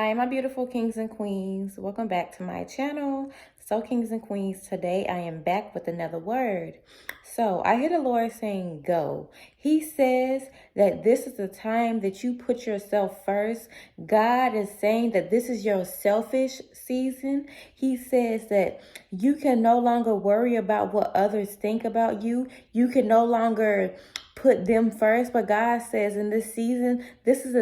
Hi, my beautiful kings and queens. Welcome back to my channel. So, kings and queens, today I am back with another word. So, I hear the Lord saying, go. He says that this is the time that you put yourself first. God is saying that this is your selfish season. He says that you can no longer worry about what others think about you. You can no longer put them first. But God says in this season, this is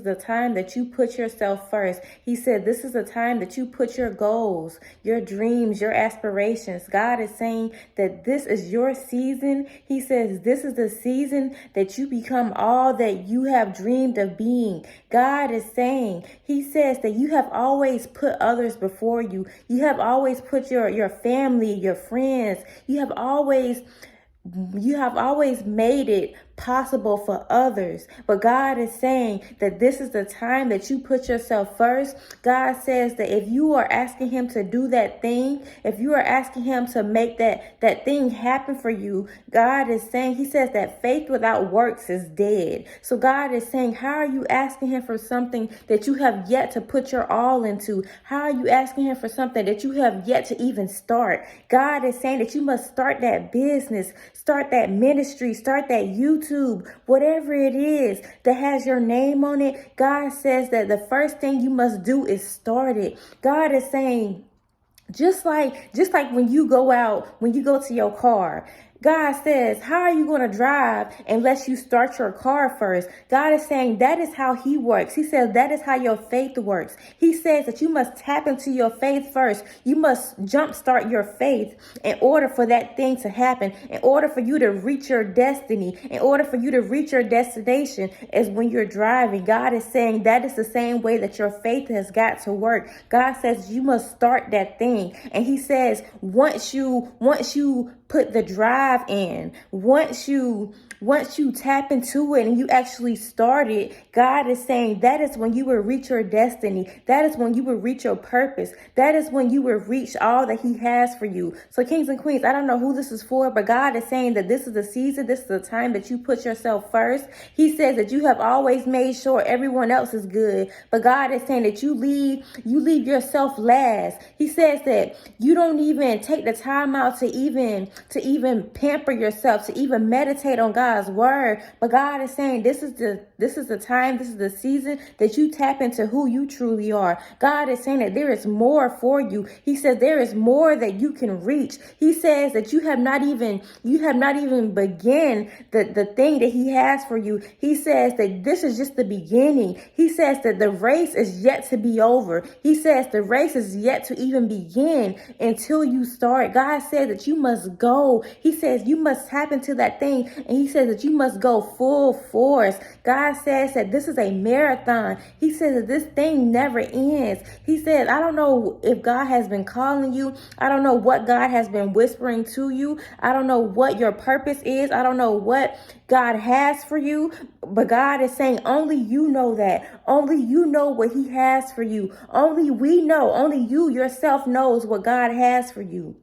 the time that you put yourself first. He said, this is the time that you put your goals, your dreams, your aspirations. God is saying that this is your season. He says, this is the season that you become all that you have dreamed of being. God is saying, he says that you have always put others before you. You have always put your family, your friends. You have always made it possible for others. But God is saying that this is the time that you put yourself first. God says that if you are asking him to do that thing, if you are asking him to make that thing happen for you, God is saying, he says that faith without works is dead. So God is saying, how are you asking him for something that you have yet to put your all into? How are you asking him for something that you have yet to even start? God is saying that you must start that business, start that ministry, start that YouTube, whatever it is that has your name on it. God says that the first thing you must do is start it. God is saying, just like when you go to your car, God says, how are you going to drive unless you start your car first? God is saying that is how he works. He says that is how your faith works. He says that you must tap into your faith first. You must jumpstart your faith in order for that thing to happen, in order for you to reach your destiny, in order for you to reach your destination is when you're driving. God is saying that is the same way that your faith has got to work. God says you must start that thing. And he says, once you put the drive in, once you tap into it and you actually start it, God is saying that is when you will reach your destiny. That is when you will reach your purpose. That is when you will reach all that he has for you. So kings and queens, I don't know who this is for, but God is saying that this is the season, this is the time that you put yourself first. He says that you have always made sure everyone else is good, but God is saying that you leave yourself last. He says that you don't even take the time out to even pamper yourself, to even meditate on God's word. But God is saying this is the time, this is the season that you tap into who you truly are. God is saying that there is more for you. He says there is more that you can reach. He says that you have not even begun the thing that he has for you. He says that this is just the beginning. He says that the race is yet to be over. He says the race is yet to even begin until you start. God says that you must go. He says you must tap into that thing, and he says that you must go full force. God says that this is a marathon. He says that this thing never ends. He says, I don't know if God has been calling you. I don't know what God has been whispering to you. I don't know what your purpose is. I don't know what God has for you, but God is saying only you know that. Only you know what he has for you. Only you yourself knows what God has for you.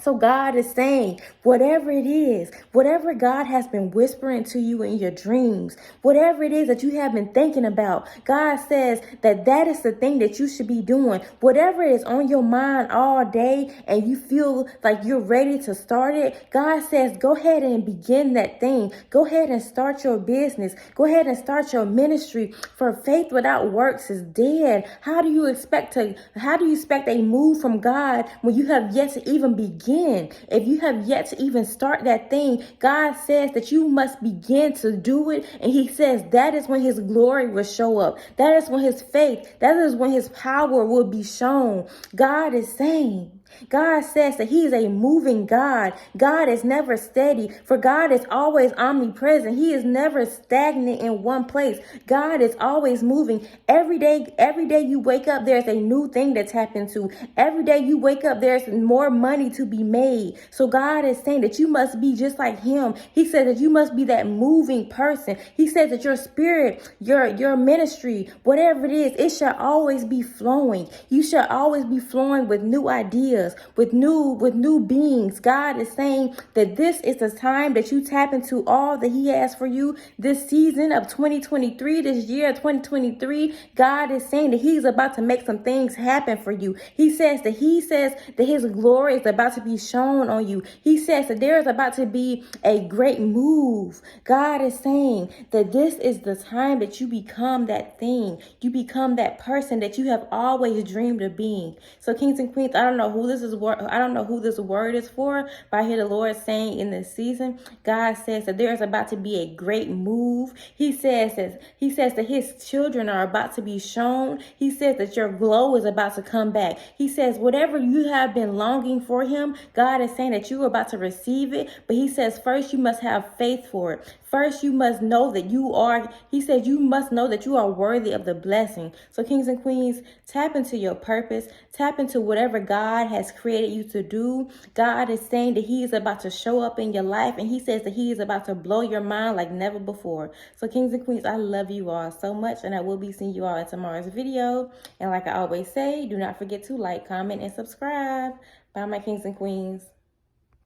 So God is saying, whatever it is, whatever God has been whispering to you in your dreams, whatever it is that you have been thinking about, God says that is the thing that you should be doing. Whatever is on your mind all day and you feel like you're ready to start it, God says, go ahead and begin that thing. Go ahead and start your business. Go ahead and start your ministry. For faith without works is dead. How do you expect a move from God when you have yet to even begin? If you have yet to even start that thing, God says that you must begin to do it. And he says that is when his glory will show up. That is when his faith, that is when his power will be shown. God is saying, God says that he is a moving God. God is never steady, for God is always omnipresent. He is never stagnant in one place. God is always moving. Every day you wake up, there's a new thing to tap into. Every day you wake up, there's more money to be made. So God is saying that you must be just like him. He says that you must be that moving person. He says that your spirit, your ministry, whatever it is, it shall always be flowing. You shall always be flowing with new ideas. ideas, with new beings. God is saying that this is the time that you tap into all that he has for you this season of 2023, this year of 2023. God is saying that he's about to make some things happen for you. He says that his glory is about to be shown on you. He says that there is about to be a great move. God is saying that this is the time that you become that thing. You become that person that you have always dreamed of being. So kings and queens, I don't know who this word is for, but I hear the Lord saying in this season, God says that there is about to be a great move. He says that his children are about to be shown. He says that your glow is about to come back. He says whatever you have been longing for him, God is saying that you're about to receive it. But he says first you must have faith for it. First, you must know that he said you must know that you are worthy of the blessing. So kings and queens, tap into your purpose. Tap into whatever God has created you to do. God is saying that he is about to show up in your life, and he says that he is about to blow your mind like never before. So kings and queens, I love you all so much, and I will be seeing you all in tomorrow's video. And like I always say, do not forget to like, comment, and subscribe. Bye, my kings and queens.